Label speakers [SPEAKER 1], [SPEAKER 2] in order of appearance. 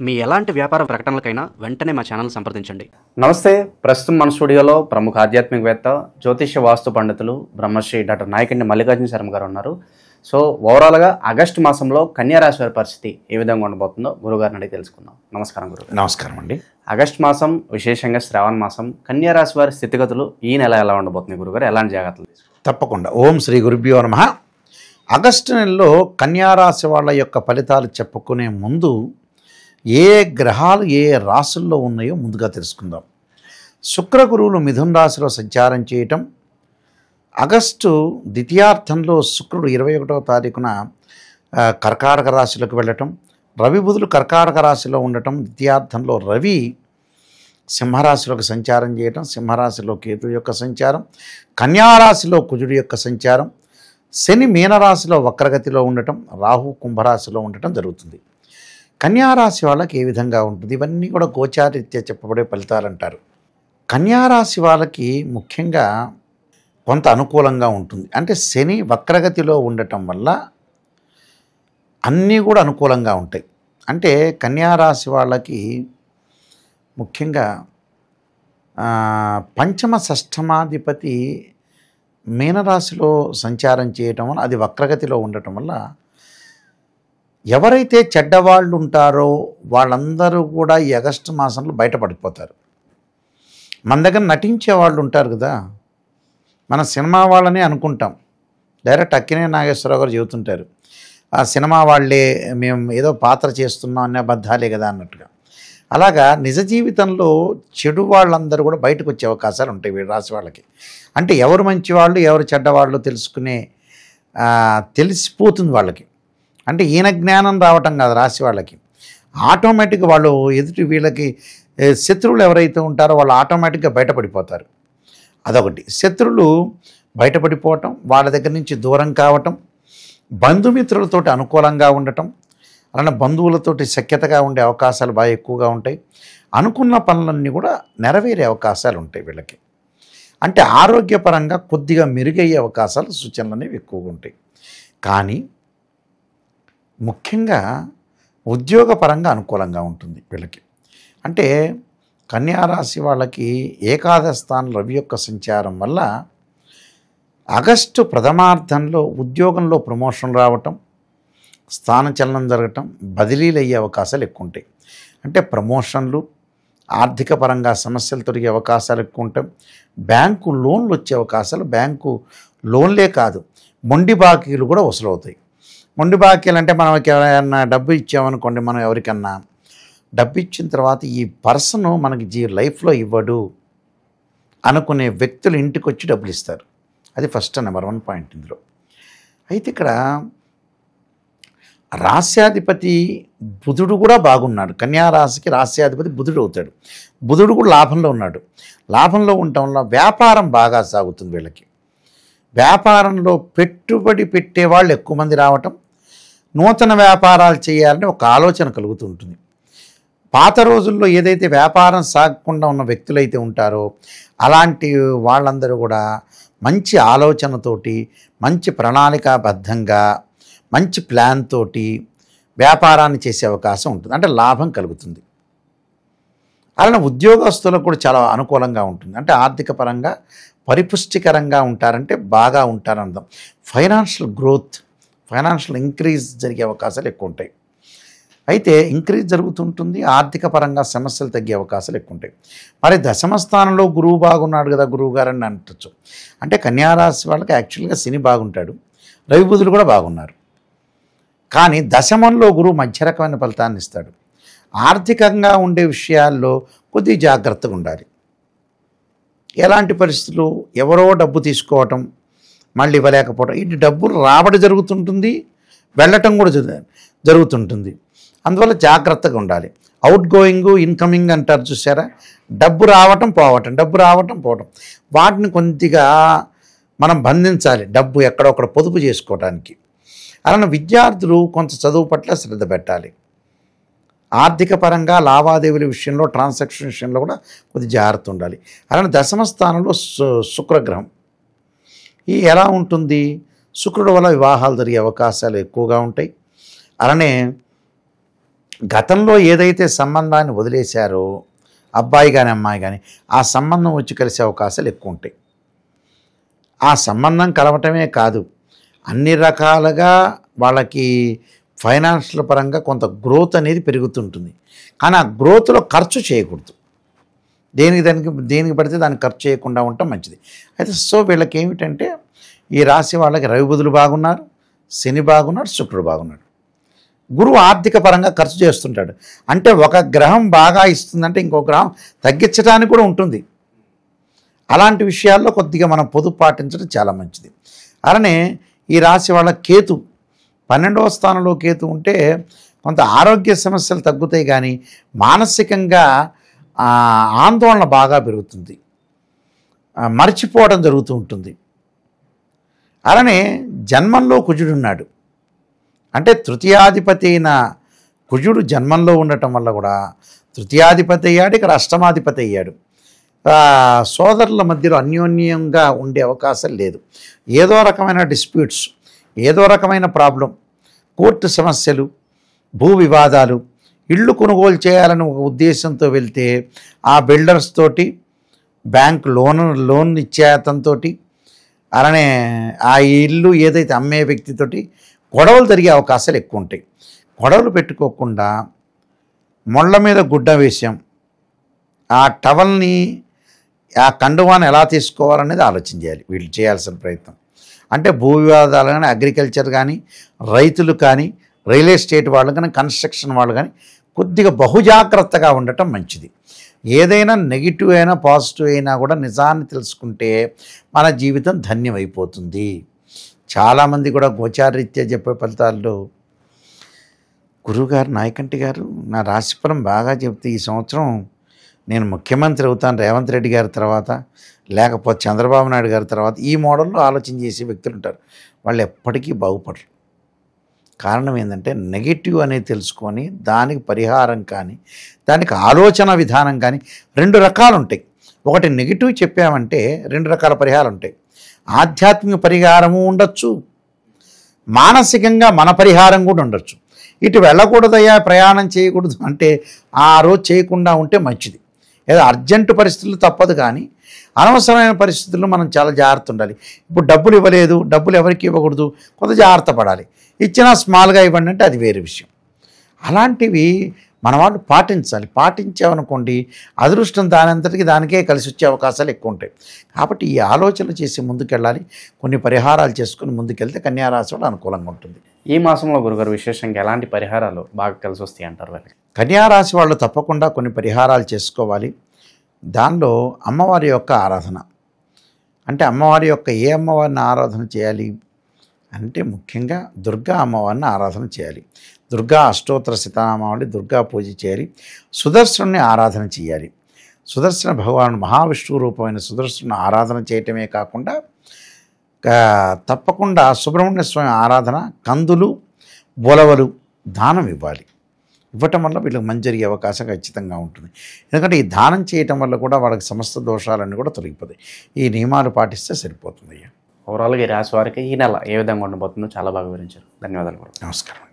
[SPEAKER 1] మీ ఎలాంటి వ్యాపార ప్రకటనలకైనా వెంటనే మా ఛానల్ సంప్రదించండి.
[SPEAKER 2] నమస్తే. ప్రస్తుతం మన స్టూడియోలో ప్రముఖ ఆధ్యాత్మికవేత్త, జ్యోతిష్య వాస్తు పండితులు బ్రహ్మశ్రీ డాక్టర్ నాయకండి మల్లికార్జున శర్మ గారు ఉన్నారు. సో ఓవరాల్గా ఆగస్టు మాసంలో కన్యా రాశి వారి పరిస్థితి ఏ విధంగా ఉండబోతుందో గురుగారిని అడిగి తెలుసుకుందాం. నమస్కారం గురుగారు.
[SPEAKER 3] నమస్కారం అండి.
[SPEAKER 2] ఆగస్టు మాసం, విశేషంగా శ్రావణ మాసం, కన్యా రాశి వారి స్థితిగతులు ఈ నెల ఎలా ఉండబోతుంది గురుగారు? ఎలాంటి జాగ్రత్తలు తీసుకుంటారు?
[SPEAKER 3] తప్పకుండా. ఓం శ్రీ గురుభ్యో నమః. ఆగస్టు నెలలో కన్యారాశి వాళ్ళ యొక్క ఫలితాలు చెప్పుకునే ముందు ఏ గ్రహాలు ఏ రాశుల్లో ఉన్నాయో ముందుగా తెలుసుకుందాం. శుక్ర గురువులు మిథున రాశిలో సంచారం చేయటం, ఆగస్టు ద్వితీయార్థంలో శుక్రుడు 21వ తారీఖున కర్కాటక రాశిలోకి వెళ్ళటం, రవి బుధులు కర్కాటక రాశిలో ఉండటం, ద్వితీయార్థంలో రవి సింహరాశిలోకి సంచారం చేయటం, సింహరాశిలో కేతు యొక్క సంచారం, కన్యారాశిలో కుజుడి యొక్క సంచారం, శని మీనరాశిలో వక్రగతిలో ఉండటం, రాహు కుంభరాశిలో ఉండటం జరుగుతుంది. కన్యారాశి వాళ్ళకి ఏ విధంగా ఉంటుంది? ఇవన్నీ కూడా గోచారీత్యా చెప్పబడే ఫలితాలు అంటారు. కన్యారాశి వాళ్ళకి ముఖ్యంగా కొంత అనుకూలంగా ఉంటుంది. అంటే శని వక్రగతిలో ఉండటం వల్ల అన్నీ కూడా అనుకూలంగా ఉంటాయి. అంటే కన్యారాశి వాళ్ళకి ముఖ్యంగా పంచమ షష్ఠమాధిపతి మీనరాశిలో సంచారం చేయటం వల్ల, అది వక్రగతిలో ఉండటం వల్ల ఎవరైతే చెడ్డవాళ్ళు ఉంటారో వాళ్ళందరూ కూడా ఈ ఆగస్టు మాసంలో బయటపడిపోతారు. మన దగ్గర నటించే వాళ్ళు ఉంటారు కదా, మన సినిమా వాళ్ళనే అనుకుంటాం. డైరెక్ట్ అక్కినే నాగేశ్వరరావు గారు చెబుతుంటారు, ఆ సినిమా వాళ్ళే, మేము ఏదో పాత్ర చేస్తున్నాం అనే అబద్ధాలే కదా అన్నట్టుగా. అలాగా నిజ జీవితంలో చెడు వాళ్ళందరూ కూడా బయటకు వచ్చే అవకాశాలు ఉంటాయి వీళ్ళ రాశి వాళ్ళకి. అంటే ఎవరు మంచివాళ్ళు ఎవరు చెడ్డవాళ్ళు తెలిసిపోతుంది వాళ్ళకి. అంటే ఈయన జ్ఞానం రావటం కాదు రాశి వాళ్ళకి, ఆటోమేటిక్గా వాళ్ళు ఎదుటి వీళ్ళకి శత్రువులు ఎవరైతే ఉంటారో వాళ్ళు ఆటోమేటిక్గా బయటపడిపోతారు. అదొకటి. శత్రువులు బయటపడిపోవటం, వాళ్ళ దగ్గర నుంచి దూరం కావటం, బంధుమిత్రులతోటి అనుకూలంగా ఉండటం, అలానే బంధువులతోటి సఖ్యతగా ఉండే అవకాశాలు బాగా ఎక్కువగా ఉంటాయి. అనుకున్న పనులన్నీ కూడా నెరవేరే అవకాశాలు ఉంటాయి వీళ్ళకి. అంటే ఆరోగ్యపరంగా కొద్దిగా మెరుగయ్యే అవకాశాలు, సూచనలు అనేవి ఎక్కువగా ఉంటాయి. కానీ ముఖ్యంగా ఉద్యోగపరంగా అనుకూలంగా ఉంటుంది వీళ్ళకి. అంటే కన్యారాశి వాళ్ళకి ఏకాదశ స్థానం రవి యొక్క సంచారం వల్ల ఆగస్టు ప్రథమార్థంలో ఉద్యోగంలో ప్రమోషన్ రావటం, స్థానచలనం జరగటం, బదిలీలు అయ్యే అవకాశాలు ఎక్కువ ఉంటాయి. అంటే ప్రమోషన్లు, ఆర్థిక పరంగా సమస్యలు తొలగే అవకాశాలు ఎక్కువ ఉంటాయి. బ్యాంకు లోన్లు వచ్చే అవకాశాలు, బ్యాంకు లోన్లే కాదు మొండి బాకీలు కూడా వసూలవుతాయి. మొండి బాకీలు అంటే మనం ఎవరైనా డబ్బు ఇచ్చామనుకోండి, మనం ఎవరికన్నా డబ్బు ఇచ్చిన తర్వాత ఈ పర్సన్ మనకి లైఫ్లో ఇవ్వడు అనుకునే వ్యక్తులు ఇంటికి వచ్చి డబ్బులు ఇస్తారు. అది ఫస్ట్ నెంబర్ 1 పాయింట్ ఇందులో. అయితే ఇక్కడ రాస్యాధిపతి బుధుడు కూడా బాగున్నాడు. కన్యారాశికి రాస్యాధిపతి బుధుడు అవుతాడు. బుధుడు కూడా లాభంలో ఉన్నాడు. లాభంలో ఉండటం వల్ల వ్యాపారం బాగా సాగుతుంది వీళ్ళకి. వ్యాపారంలో పెట్టుబడి పెట్టేవాళ్ళు ఎక్కువ మంది రావటం, నూతన వ్యాపారాలు చేయాలంటే ఒక ఆలోచన కలుగుతూ ఉంటుంది. పాత రోజుల్లో ఏదైతే వ్యాపారం సాగకుండా ఉన్న వ్యక్తులైతే ఉంటారో అలాంటి వాళ్ళందరూ కూడా మంచి ఆలోచనతోటి, మంచి ప్రణాళికాబద్ధంగా, మంచి ప్లాన్ తోటి వ్యాపారాన్ని చేసే అవకాశం ఉంటుంది. అంటే లాభం కలుగుతుంది. అలానే ఉద్యోగస్తులకు కూడా చాలా అనుకూలంగా ఉంటుంది. అంటే ఆర్థిక పరంగా పరిపుష్టికరంగా ఉంటారంటే బాగా ఉంటారన్నదాం. ఫైనాన్షియల్ గ్రోత్, ఫైనాన్షియల్ ఇంక్రీజ్ జరిగే అవకాశాలు ఎక్కువ ఉంటాయి. అయితే ఇంక్రీజ్ జరుగుతుంటుంది. ఆర్థిక పరంగా సమస్యలు తగ్గే అవకాశాలు ఎక్కువ ఉంటాయి. మరి దశమ స్థానంలో గురువు బాగున్నాడు కదా గురువు గారు అని అంటచ్చు. అంటే కన్యారాశి వాళ్ళకి యాక్చువల్గా శని బాగుంటాడు, రవి బుధులు కూడా బాగున్నారు. కానీ దశమంలో గురువు మధ్య రకమైన ఫలితాన్ని ఇస్తాడు. ఆర్థికంగా ఉండే విషయాల్లో కొద్దిగా జాగ్రత్తగా ఉండాలి. ఎలాంటి పరిస్థితులు, ఎవరో డబ్బు తీసుకోవటం మళ్ళీ ఇవ్వలేకపోవటం, ఇటు డబ్బులు రాబడి జరుగుతుంటుంది, వెళ్ళటం కూడా జరుగుతుంటుంది. అందువల్ల జాగ్రత్తగా ఉండాలి. అవుట్ గోయింగ్ ఇన్కమింగ్ అంటారు చూసారా, డబ్బు రావటం పోవటం, డబ్బు రావటం పోవటం, వాటిని కొద్దిగా మనం బంధించాలి డబ్బు ఎక్కడొక్కడ పొదుపు చేసుకోవడానికి. అలానే విద్యార్థులు కొంత చదువు పట్ల శ్రద్ధ పెట్టాలి. ఆర్థిక పరంగా లావాదేవీల విషయంలో, ట్రాన్సాక్షన్ విషయంలో కూడా కొద్ది జాగ్రత్త ఉండాలి. అలానే దశమ స్థానంలో శుక్రగ్రహం. ఈ ఎలా ఉంటుంది? శుక్రుడు వల్ల వివాహాలు జరిగే అవకాశాలు ఎక్కువగా ఉంటాయి. అలానే గతంలో ఏదైతే సంబంధాన్ని వదిలేశారో అబ్బాయి కానీ అమ్మాయి కానీ ఆ సంబంధం వచ్చి కలిసే అవకాశాలు ఎక్కువ ఉంటాయి. ఆ సంబంధం కలవటమే కాదు, అన్ని రకాలుగా వాళ్ళకి ఫైనాన్షియల్ పరంగా కొంత గ్రోత్ అనేది పెరుగుతుంటుంది. కానీ ఆ గ్రోత్లో ఖర్చు చేయకూడదు. దేనికి పడితే దానికి ఖర్చు చేయకుండా ఉండటం మంచిది. అయితే సో వీళ్ళకి ఏమిటంటే ఈ రాశి వాళ్ళకి రవి బుధులు బాగున్నారు, శని బాగున్నాడు, శుక్రుడు బాగున్నాడు. గురువు ఆర్థిక పరంగా ఖర్చు చేస్తుంటాడు. అంటే ఒక గ్రహం బాగా ఇస్తుందంటే ఇంకో గ్రహం తగ్గించడానికి కూడా ఉంటుంది. అలాంటి విషయాల్లో కొద్దిగా మనం పొదుపు పాటించడం చాలా మంచిది. అలానే ఈ రాశి వాళ్ళ కేతు 12వ స్థానంలో కేతు ఉంటే కొంత ఆరోగ్య సమస్యలు తగ్గుతాయి, కానీ మానసికంగా ఆందోళన బాగా పెరుగుతుంది, మర్చిపోవడం జరుగుతూ ఉంటుంది. అలానే జన్మంలో కుజుడు ఉన్నాడు. అంటే తృతీయాధిపతి అయిన కుజుడు జన్మంలో ఉండటం వల్ల కూడా తృతీయాధిపతి అయ్యాడు, ఇక్కడ అష్టమాధిపతి అయ్యాడు. సోదరుల మధ్యలో అన్యోన్యంగా ఉండే అవకాశం లేదు. ఏదో రకమైన డిస్ప్యూట్స్, ఏదో రకమైన ప్రాబ్లం, కోర్టు సమస్యలు, భూ వివాదాలు, ఇళ్ళు కొనుగోలు చేయాలని ఒక ఉద్దేశంతో వెళ్తే ఆ బిల్డర్స్ తోటి, బ్యాంక్ లోన్ ఇచ్చే అతనితో, అలానే ఆ ఇల్లు ఏదైతే అమ్మే వ్యక్తితోటి గొడవలు జరిగే అవకాశాలు ఎక్కువ ఉంటాయి. గొడవలు పెట్టుకోకుండా మొళ్ళ మీద గుడ్డ వేసాం, ఆ టవల్ని ఆ కండువాన్ని ఎలా తీసుకోవాలనేది ఆలోచన చేయాలి వీళ్ళు చేయాల్సిన ప్రయత్నం. అంటే భూ వివాదాలు కానీ, అగ్రికల్చర్ కానీ, రైతులు కానీ, రియల్ ఎస్టేట్ వాళ్ళు కానీ, కన్స్ట్రక్షన్ వాళ్ళు కానీ కొద్దిగా బహుజాగ్రత్తగా ఉండటం మంచిది. ఏదైనా నెగిటివ్ అయినా పాజిటివ్ అయినా కూడా నిజాన్ని తెలుసుకుంటే మన జీవితం ధన్యమైపోతుంది. చాలామంది కూడా గోచారరీత్యా చెప్పే ఫలితాల్లో గురువుగారు నాయకంటి గారు నా రాశిఫలం బాగా చెప్తే ఈ సంవత్సరం నేను ముఖ్యమంత్రి అవుతాను రేవంత్ రెడ్డి గారి తర్వాత, లేకపోతే చంద్రబాబు నాయుడు గారి తర్వాత, ఈ మోడల్లో ఆలోచన చేసే వ్యక్తులు ఉంటారు. వాళ్ళు ఎప్పటికీ బాగుపడరు. కారణం ఏంటంటే నెగిటివ్ అనేది తెలుసుకొని దానికి పరిహారం కానీ, దానికి ఆలోచన విధానం కానీ 2 రకాలు ఉంటాయి. ఒకటి నెగిటివ్ చెప్పామంటే 2 రకాల పరిహారాలు ఉంటాయి. ఆధ్యాత్మిక పరిహారము ఉండొచ్చు, మానసికంగా మన పరిహారం కూడా ఉండొచ్చు. ఇటు వెళ్ళకూడదయ్యా, ప్రయాణం చేయకూడదు అంటే ఆ రోజు చేయకుండా ఉంటే మంచిది. ఏదో అర్జెంటు పరిస్థితులు తప్పదు, కానీ అనవసరమైన పరిస్థితుల్లో మనం చాలా జాగ్రత్త ఉండాలి. ఇప్పుడు డబ్బులు ఇవ్వలేదు, డబ్బులు ఎవరికి ఇవ్వకూడదు, కొంత జాగ్రత్త పడాలి. ఇచ్చినా స్మాల్గా ఇవ్వండి అంటే అది వేరే విషయం. అలాంటివి మన వాళ్ళు పాటించాలి. పాటించామనుకోండి అదృష్టం దానంతటికి దానికే కలిసి వచ్చే అవకాశాలు ఎక్కువ ఉంటాయి. కాబట్టి ఈ ఆలోచనలు చేసి ముందుకెళ్ళాలి. కొన్ని పరిహారాలు చేసుకుని ముందుకెళ్తే కన్యారాశి వాళ్ళు అనుకూలంగా ఉంటుంది.
[SPEAKER 2] ఈ మాసంలో గురుగారు విశేషంగా ఎలాంటి పరిహారాలు బాగా కలిసి వస్తాయి అంటారు వాళ్ళకి?
[SPEAKER 3] కన్యారాశి వాళ్ళు తప్పకుండా కొన్ని పరిహారాలు చేసుకోవాలి. దానిలో అమ్మవారి యొక్క ఆరాధన, అంటే అమ్మవారి యొక్క ఏ అమ్మవారిని ఆరాధన చేయాలి అంటే ముఖ్యంగా దుర్గా అమ్మవారిని ఆరాధన చేయాలి. దుర్గా అష్టోత్తర శతనామావళి దుర్గా పూజ చేయాలి. సుదర్శనుని ఆరాధన చేయాలి. సుదర్శన భగవాను మహావిష్ణువు రూపమైన సుదర్శను ఆరాధన చేయటమే కాకుండా తప్పకుండా సుబ్రహ్మణ్య స్వామి ఆరాధన, కందులు, బొలవలు దానం ఇవ్వాలి. ఇవ్వటం వల్ల వీళ్ళకి మంచి జరిగే అవకాశం ఖచ్చితంగా ఉంటుంది. ఎందుకంటే ఈ దానం చేయటం వల్ల కూడా వాళ్ళకి సమస్త దోషాలన్నీ కూడా తొలగిపోతాయి. ఈ నియమాలు పాటిస్తే సరిపోతుంది.
[SPEAKER 2] ఓవరాల్గా ఈ రాశి వారికి ఈ నెల ఏ విధంగా ఉండబోతుందో చాలా బాగా వివరించారు. ధన్యవాదాలు.
[SPEAKER 3] నమస్కారం.